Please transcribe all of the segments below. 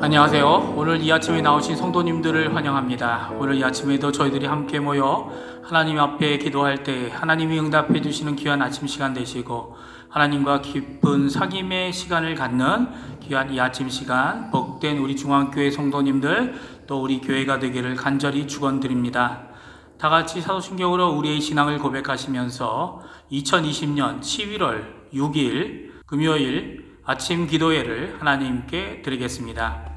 안녕하세요. 오늘 이 아침에 나오신 성도님들을 환영합니다. 오늘 이 아침에도 저희들이 함께 모여 하나님 앞에 기도할 때 하나님이 응답해 주시는 귀한 아침 시간 되시고, 하나님과 깊은 사귐의 시간을 갖는 귀한 이 아침 시간, 복된 우리 중앙교회 성도님들, 또 우리 교회가 되기를 간절히 축원드립니다. 다 같이 사도신경으로 우리의 신앙을 고백하시면서 2020년 11월 6일 금요일 아침 기도회를 하나님께 드리겠습니다.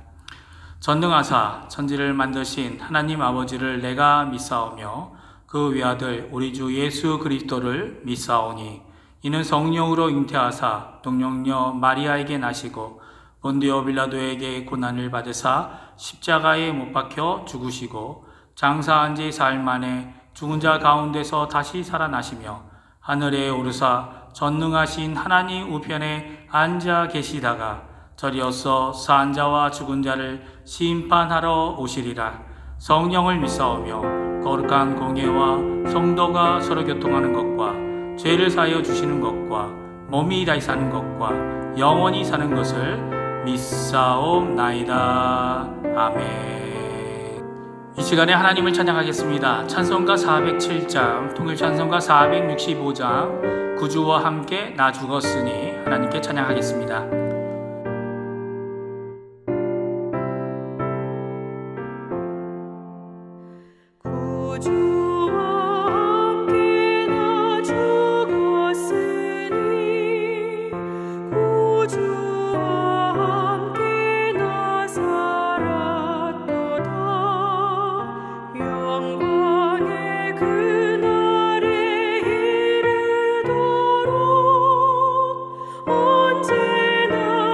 전능하사 천지를 만드신 하나님 아버지를 내가 믿사오며 그 외아들 우리 주 예수 그리스도를 믿사오니, 이는 성령으로 잉태하사 동정녀 마리아에게 나시고 본디오 빌라도에게 고난을 받으사 십자가에 못 박혀 죽으시고 장사한 지 사흘 만에 죽은 자 가운데서 다시 살아나시며 하늘에 오르사 전능하신 하나님 우편에 앉아 계시다가 저리어서 산 자와 죽은 자를 심판하러 오시리라. 성령을 믿사오며 거룩한 공예와 성도가 서로 교통하는 것과 죄를 사하여 주시는 것과 몸이 다시 사는 것과 영원히 사는 것을 믿사옵나이다. 아멘. 이 시간에 하나님을 찬양하겠습니다. 찬송가 407장, 통일찬송가 465장, 구주와 함께 나 죽었으니 하나님께 찬양하겠습니다. 언제나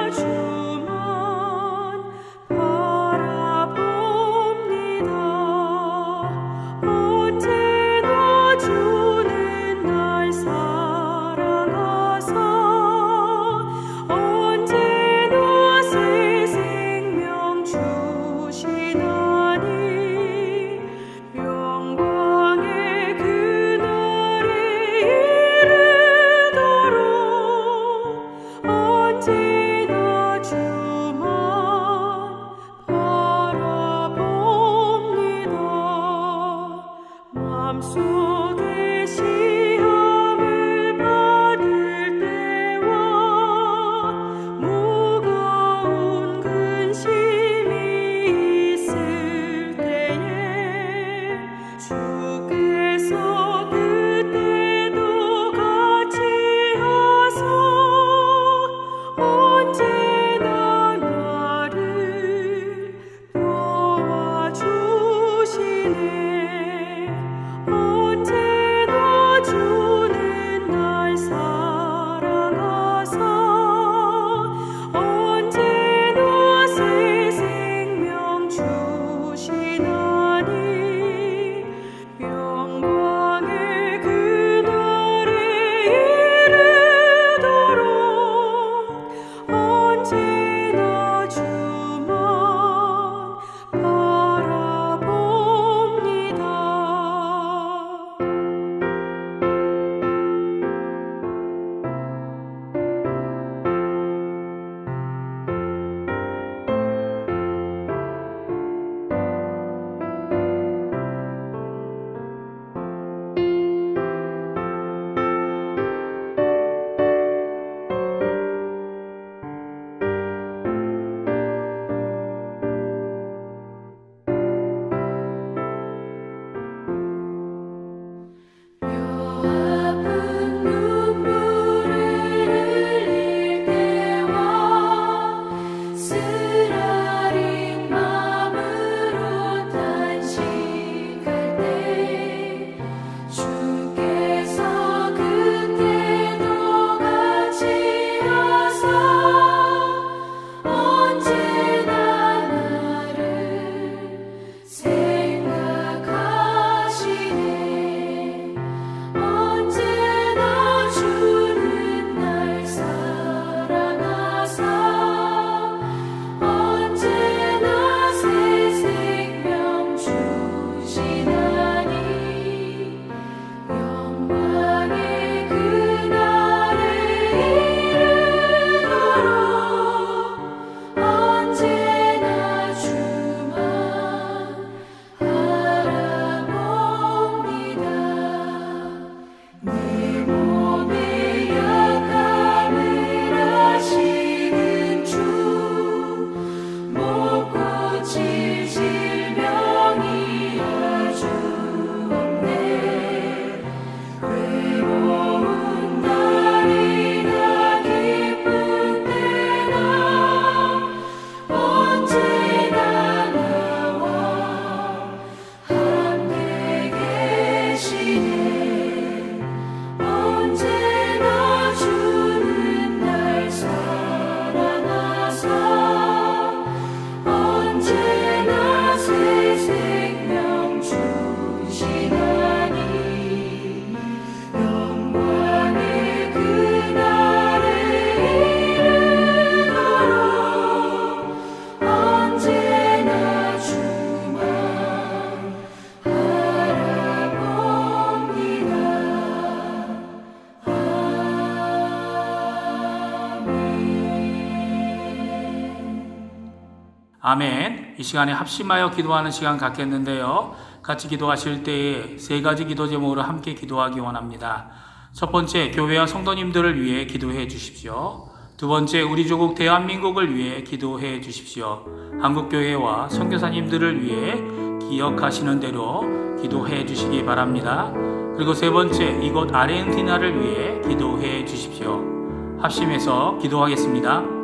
아멘. 이 시간에 합심하여 기도하는 시간 갖겠는데요. 같이 기도하실 때에 세 가지 기도 제목으로 함께 기도하기 원합니다. 첫 번째, 교회와 성도님들을 위해 기도해 주십시오. 두 번째, 우리 조국 대한민국을 위해 기도해 주십시오. 한국교회와 선교사님들을 위해 기억하시는 대로 기도해 주시기 바랍니다. 그리고 세 번째, 이곳 아르헨티나를 위해 기도해 주십시오. 합심해서 기도하겠습니다.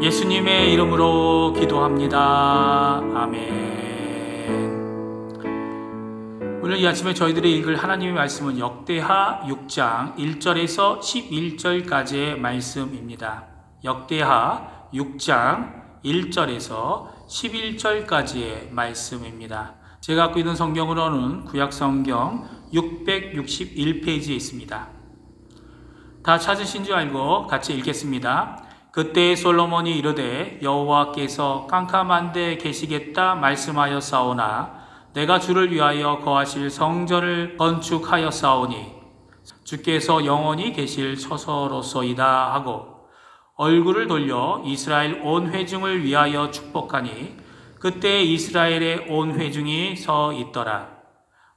예수님의 이름으로 기도합니다. 아멘. 오늘 이 아침에 저희들이 읽을 하나님의 말씀은 역대하 6장 1절에서 11절까지의 말씀입니다. 역대하 6장 1절에서 11절까지의 말씀입니다. 제가 갖고 있는 성경으로는 구약성경 661페이지에 있습니다. 다 찾으신 줄 알고 같이 읽겠습니다. 그때 솔로몬이 이르되 여호와께서 캄캄한 데 계시겠다 말씀하였사오나 내가 주를 위하여 거하실 성전을 건축하였사오니 주께서 영원히 계실 처소로소이다 하고 얼굴을 돌려 이스라엘 온 회중을 위하여 축복하니 그때 이스라엘의 온 회중이 서 있더라.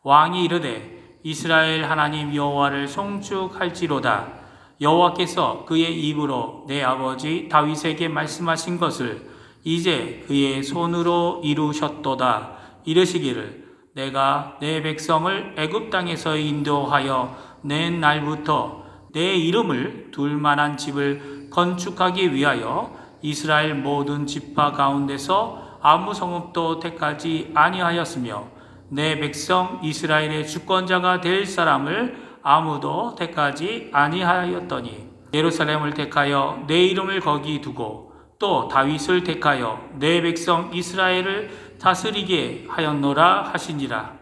왕이 이르되 이스라엘 하나님 여호와를 송축할지로다. 여호와께서 그의 입으로 내 아버지 다윗에게 말씀하신 것을 이제 그의 손으로 이루셨도다. 이르시기를 내가 내 백성을 애굽 땅에서 인도하여 낸 날부터 내 이름을 둘 만한 집을 건축하기 위하여 이스라엘 모든 지파 가운데서 아무 성읍도 택하지 아니하였으며 내 백성 이스라엘의 주권자가 될 사람을 아무도 택하지 아니하였더니 예루살렘을 택하여 내 이름을 거기 두고 또 다윗을 택하여 내 백성 이스라엘을 다스리게 하였노라 하시니라.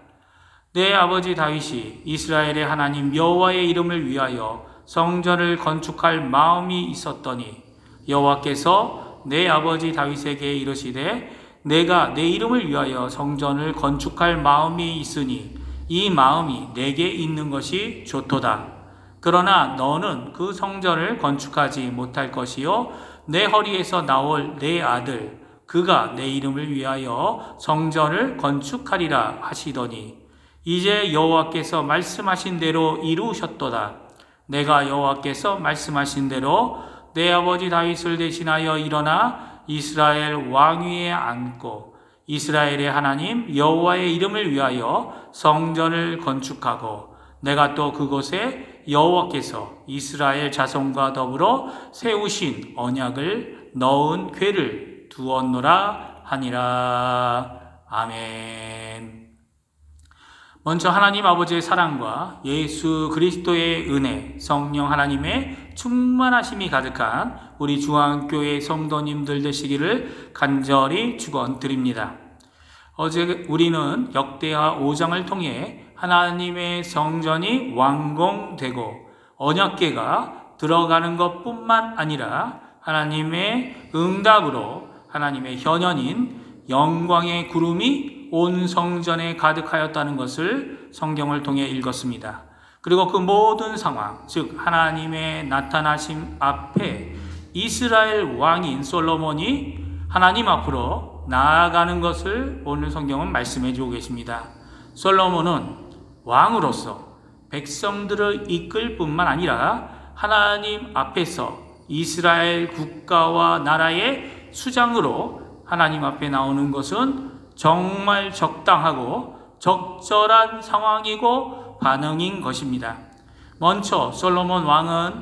내 아버지 다윗이 이스라엘의 하나님 여호와의 이름을 위하여 성전을 건축할 마음이 있었더니 여호와께서 내 아버지 다윗에게 이르시되 내가 내 이름을 위하여 성전을 건축할 마음이 있으니 이 마음이 내게 있는 것이 좋도다. 그러나 너는 그 성전을 건축하지 못할 것이요 내 허리에서 나올 내 아들 그가 내 이름을 위하여 성전을 건축하리라 하시더니 이제 여호와께서 말씀하신 대로 이루셨도다. 내가 여호와께서 말씀하신 대로 내 아버지 다윗을 대신하여 일어나 이스라엘 왕위에 앉고 이스라엘의 하나님 여호와의 이름을 위하여 성전을 건축하고 내가 또 그곳에 여호와께서 이스라엘 자손과 더불어 세우신 언약을 넣은 궤를 두었노라 하니라. 아멘. 먼저 하나님 아버지의 사랑과 예수 그리스도의 은혜, 성령 하나님의 충만하심이 가득한 우리 중앙교회 성도님들 되시기를 간절히 축원드립니다. 어제 우리는 역대하 5장을 통해 하나님의 성전이 완공되고 언약궤가 들어가는 것뿐만 아니라 하나님의 응답으로 하나님의 현현인 영광의 구름이 온 성전에 가득하였다는 것을 성경을 통해 읽었습니다. 그리고 그 모든 상황, 즉 하나님의 나타나심 앞에 이스라엘 왕인 솔로몬이 하나님 앞으로 나아가는 것을 오늘 성경은 말씀해 주고 계십니다. 솔로몬은 왕으로서 백성들을 이끌 뿐만 아니라 하나님 앞에서 이스라엘 국가와 나라의 수장으로 하나님 앞에 나오는 것은 정말 적당하고 적절한 상황이고 반응인 것입니다. 먼저 솔로몬 왕은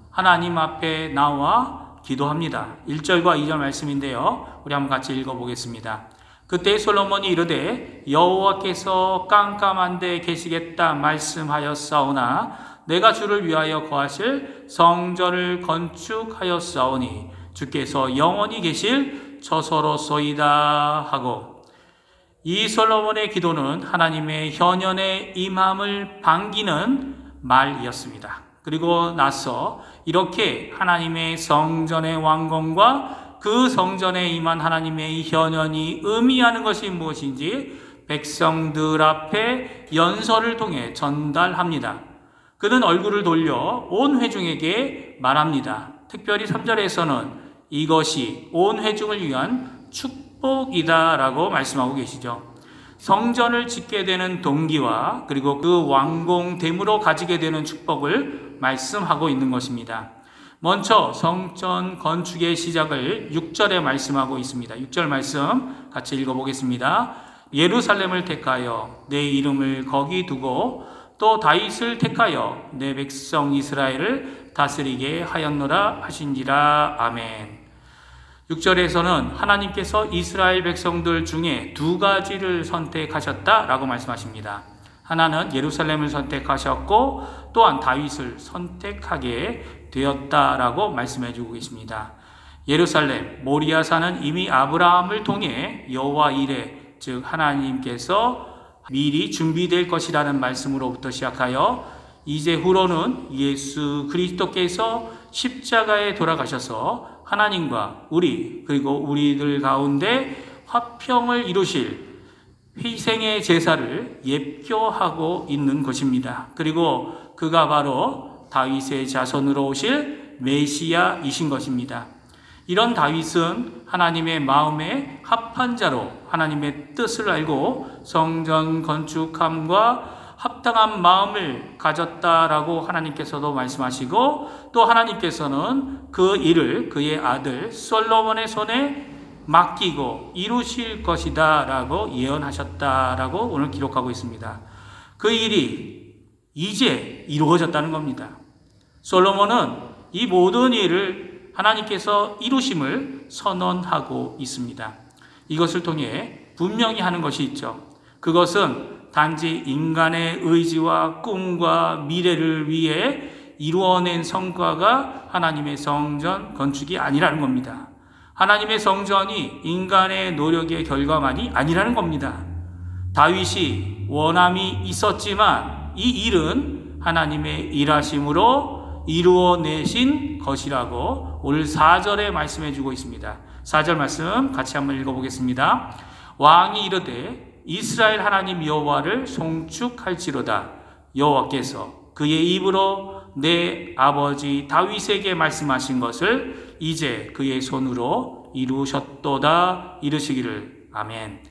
하나님 앞에 나와 기도합니다. 1절과 2절 말씀인데요. 우리 한번 같이 읽어보겠습니다. 그때 솔로몬이 이르되 여호와께서 깜깜한 데 계시겠다 말씀하였사오나 내가 주를 위하여 거하실 성전을 건축하였사오니 주께서 영원히 계실 처소로소이다 하고, 이 솔로몬의 기도는 하나님의 현현의 임함을 반기는 말이었습니다. 그리고 나서 이렇게 하나님의 성전의 완공과 그 성전에 임한 하나님의 현현이 의미하는 것이 무엇인지 백성들 앞에 연설을 통해 전달합니다. 그는 얼굴을 돌려 온 회중에게 말합니다. 특별히 3절에서는 이것이 온 회중을 위한 축복이다 라고 말씀하고 계시죠. 성전을 짓게 되는 동기와 그리고 그 완공됨으로 가지게 되는 축복을 말씀하고 있는 것입니다. 먼저 성전 건축의 시작을 6절에 말씀하고 있습니다. 6절 말씀 같이 읽어보겠습니다. 예루살렘을 택하여 내 이름을 거기 두고 또 다윗을 택하여 내 백성 이스라엘을 다스리게 하였노라 하신지라. 아멘. 6절에서는 하나님께서 이스라엘 백성들 중에 두 가지를 선택하셨다라고 말씀하십니다. 하나는 예루살렘을 선택하셨고 또한 다윗을 선택하게 되었다라고 말씀해 주고 계십니다. 예루살렘, 모리아산은 이미 아브라함을 통해 여호와 이레, 즉 하나님께서 미리 준비될 것이라는 말씀으로부터 시작하여 이제 후로는 예수 그리스도께서 십자가에 돌아가셔서 하나님과 우리 그리고 우리들 가운데 화평을 이루실 희생의 제사를 예표하고 있는 것입니다. 그리고 그가 바로 다윗의 자손으로 오실 메시아이신 것입니다. 이런 다윗은 하나님의 마음에 합한 자로 하나님의 뜻을 알고 성전 건축함과 합당한 마음을 가졌다라고 하나님께서도 말씀하시고, 또 하나님께서는 그 일을 그의 아들 솔로몬의 손에 맡기고 이루실 것이다 라고 예언하셨다라고 오늘 기록하고 있습니다. 그 일이 이제 이루어졌다는 겁니다. 솔로몬은 이 모든 일을 하나님께서 이루심을 선언하고 있습니다. 이것을 통해 분명히 하는 것이 있죠. 그것은 단지 인간의 의지와 꿈과 미래를 위해 이루어낸 성과가 하나님의 성전 건축이 아니라는 겁니다. 하나님의 성전이 인간의 노력의 결과만이 아니라는 겁니다. 다윗이 원함이 있었지만 이 일은 하나님의 일하심으로 이루어내신 것이라고 오늘 4절에 말씀해 주고 있습니다. 4절 말씀 같이 한번 읽어보겠습니다. 왕이 이르되 이스라엘 하나님 여호와를 송축할지로다. 여호와께서 그의 입으로 내 아버지 다윗에게 말씀하신 것을 이제 그의 손으로 이루셨도다 이르시기를. 아멘.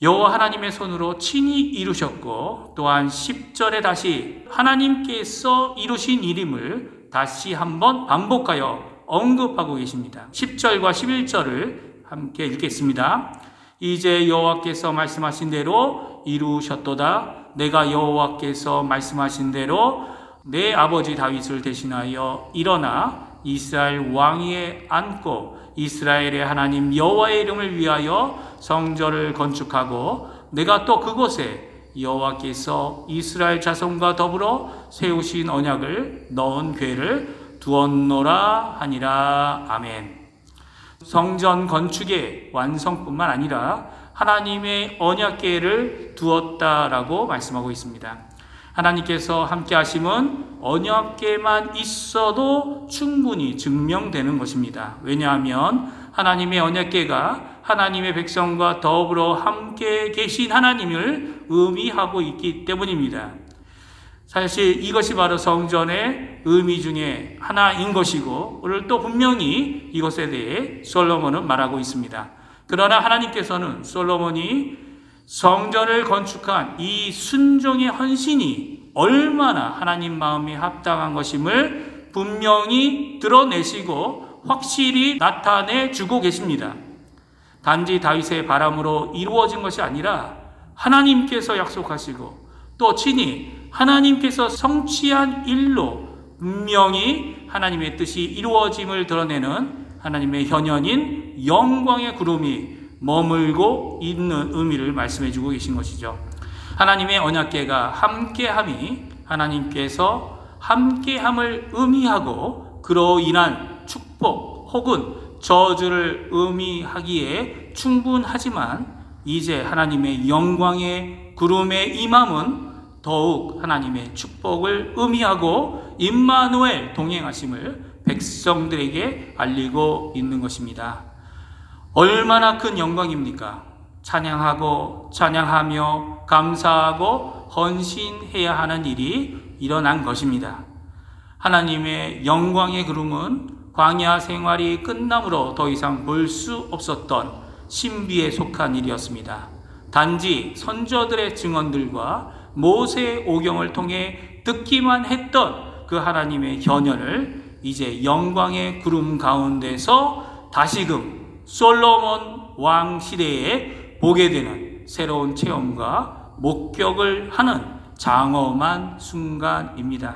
여호와 하나님의 손으로 친히 이루셨고, 또한 10절에 다시 하나님께서 이루신 일임을 다시 한번 반복하여 언급하고 계십니다. 10절과 11절을 함께 읽겠습니다. 이제 여호와께서 말씀하신 대로 이루셨도다. 내가 여호와께서 말씀하신 대로 내 아버지 다윗을 대신하여 일어나 이스라엘 왕위에 앉고 이스라엘의 하나님 여호와의 이름을 위하여 성전을 건축하고 내가 또 그곳에 여호와께서 이스라엘 자손과 더불어 세우신 언약을 넣은 궤를 두었노라 하니라. 아멘. 성전 건축의 완성뿐만 아니라 하나님의 언약궤를 두었다라고 말씀하고 있습니다. 하나님께서 함께 하심은 언약궤만 있어도 충분히 증명되는 것입니다. 왜냐하면 하나님의 언약궤가 하나님의 백성과 더불어 함께 계신 하나님을 의미하고 있기 때문입니다. 사실 이것이 바로 성전의 의미 중에 하나인 것이고 오늘 또 분명히 이것에 대해 솔로몬은 말하고 있습니다. 그러나 하나님께서는 솔로몬이 성전을 건축한 이 순종의 헌신이 얼마나 하나님 마음에 합당한 것임을 분명히 드러내시고 확실히 나타내 주고 계십니다. 단지 다윗의 바람으로 이루어진 것이 아니라 하나님께서 약속하시고 또 친히 하나님께서 성취한 일로 분명히 하나님의 뜻이 이루어짐을 드러내는 하나님의 현현인 영광의 구름이 머물고 있는 의미를 말씀해 주고 계신 것이죠. 하나님의 언약궤가 함께함이 하나님께서 함께함을 의미하고 그로 인한 축복 혹은 저주를 의미하기에 충분하지만 이제 하나님의 영광의 구름에 임함은 더욱 하나님의 축복을 의미하고 임마누엘 동행하심을 백성들에게 알리고 있는 것입니다. 얼마나 큰 영광입니까? 찬양하고 찬양하며 감사하고 헌신해야 하는 일이 일어난 것입니다. 하나님의 영광의 구름은 광야 생활이 끝남으로 더 이상 볼 수 없었던 신비에 속한 일이었습니다. 단지 선조들의 증언들과 모세의 오경을 통해 듣기만 했던 그 하나님의 현현을 이제 영광의 구름 가운데서 다시금 솔로몬 왕 시대에 보게 되는 새로운 체험과 목격을 하는 장엄한 순간입니다.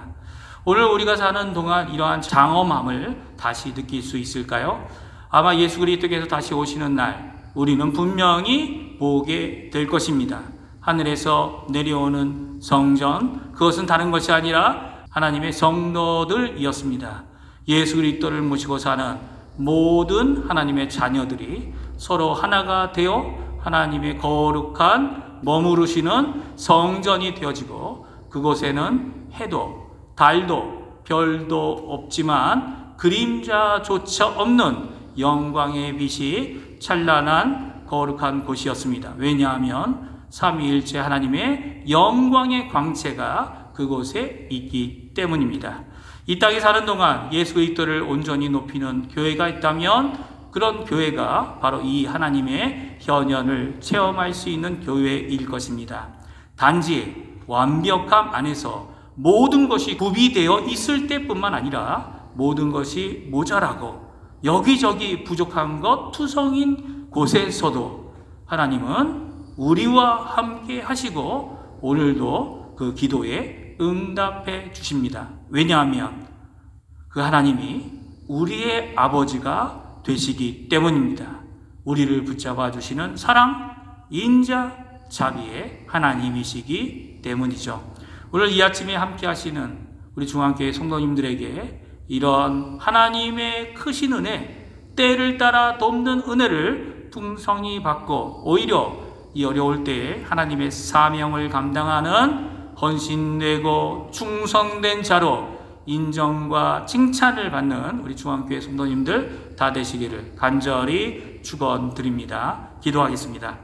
오늘 우리가 사는 동안 이러한 장엄함을 다시 느낄 수 있을까요? 아마 예수 그리스도께서 다시 오시는 날 우리는 분명히 보게 될 것입니다. 하늘에서 내려오는 성전, 그것은 다른 것이 아니라 하나님의 성도들이었습니다. 예수 그리스도를 모시고 사는 모든 하나님의 자녀들이 서로 하나가 되어 하나님의 거룩한 머무르시는 성전이 되어지고 그곳에는 해도 달도 별도 없지만 그림자조차 없는 영광의 빛이 찬란한 거룩한 곳이었습니다. 왜냐하면 삼위일체 하나님의 영광의 광채가 그곳에 있기 때문입니다. 이 땅에 사는 동안 예수 그리스도를 온전히 높이는 교회가 있다면 그런 교회가 바로 이 하나님의 현현을 체험할 수 있는 교회일 것입니다. 단지 완벽함 안에서 모든 것이 구비되어 있을 때뿐만 아니라 모든 것이 모자라고 여기저기 부족한 것 투성인 곳에서도 하나님은 우리와 함께 하시고 오늘도 그 기도에 응답해 주십니다. 왜냐하면 그 하나님이 우리의 아버지가 되시기 때문입니다. 우리를 붙잡아 주시는 사랑, 인자, 자비의 하나님이시기 때문이죠. 오늘 이 아침에 함께 하시는 우리 중앙교회 성도님들에게 이런 하나님의 크신 은혜, 때를 따라 돕는 은혜를 풍성히 받고 오히려 이 어려울 때에 하나님의 사명을 감당하는 헌신되고 충성된 자로 인정과 칭찬을 받는 우리 중앙교회 성도님들 다 되시기를 간절히 축원드립니다. 기도하겠습니다.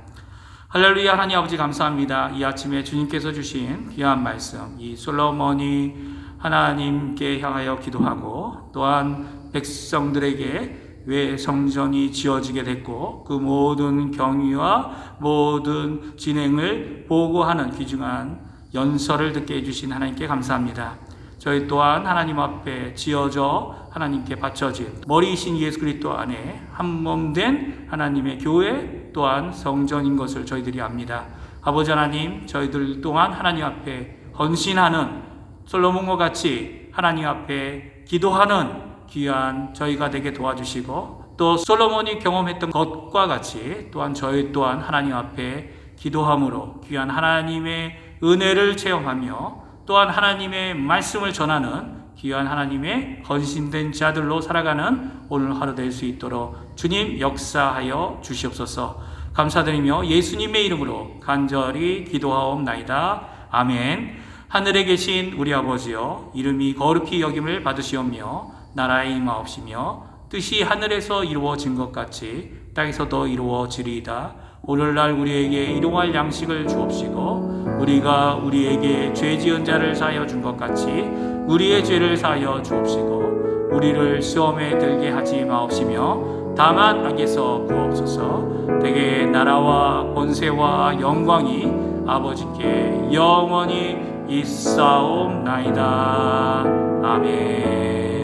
할렐루야. 하나님 아버지 감사합니다. 이 아침에 주님께서 주신 귀한 말씀, 이 솔로몬이 하나님께 향하여 기도하고 또한 백성들에게 왜 성전이 지어지게 됐고 그 모든 경위와 모든 진행을 보고하는 귀중한 연설을 듣게 해주신 하나님께 감사합니다. 저희 또한 하나님 앞에 지어져 하나님께 바쳐진 머리이신 예수 그리스도 안에 한 몸 된 하나님의 교회 또한 성전인 것을 저희들이 압니다. 아버지 하나님, 저희들 또한 하나님 앞에 헌신하는 솔로몬과 같이 하나님 앞에 기도하는 귀한 저희가 되게 도와주시고, 또 솔로몬이 경험했던 것과 같이 또한 저희 또한 하나님 앞에 기도함으로 귀한 하나님의 은혜를 체험하며 또한 하나님의 말씀을 전하는 귀한 하나님의 헌신된 자들로 살아가는 오늘 하루 될 수 있도록 주님 역사하여 주시옵소서. 감사드리며 예수님의 이름으로 간절히 기도하옵나이다. 아멘. 하늘에 계신 우리 아버지여, 이름이 거룩히 여김을 받으시오며 나라에 임하옵시며 뜻이 하늘에서 이루어진 것 같이 땅에서도 이루어지리이다. 오늘날 우리에게 일용할 양식을 주옵시고 우리가 우리에게 죄 지은 자를 사하여 준 것 같이 우리의 죄를 사하여 주옵시고 우리를 시험에 들게 하지 마옵시며 다만 악에서 구하옵소서. 대개 나라와 권세와 영광이 아버지께 영원히 있사옵나이다. 아멘.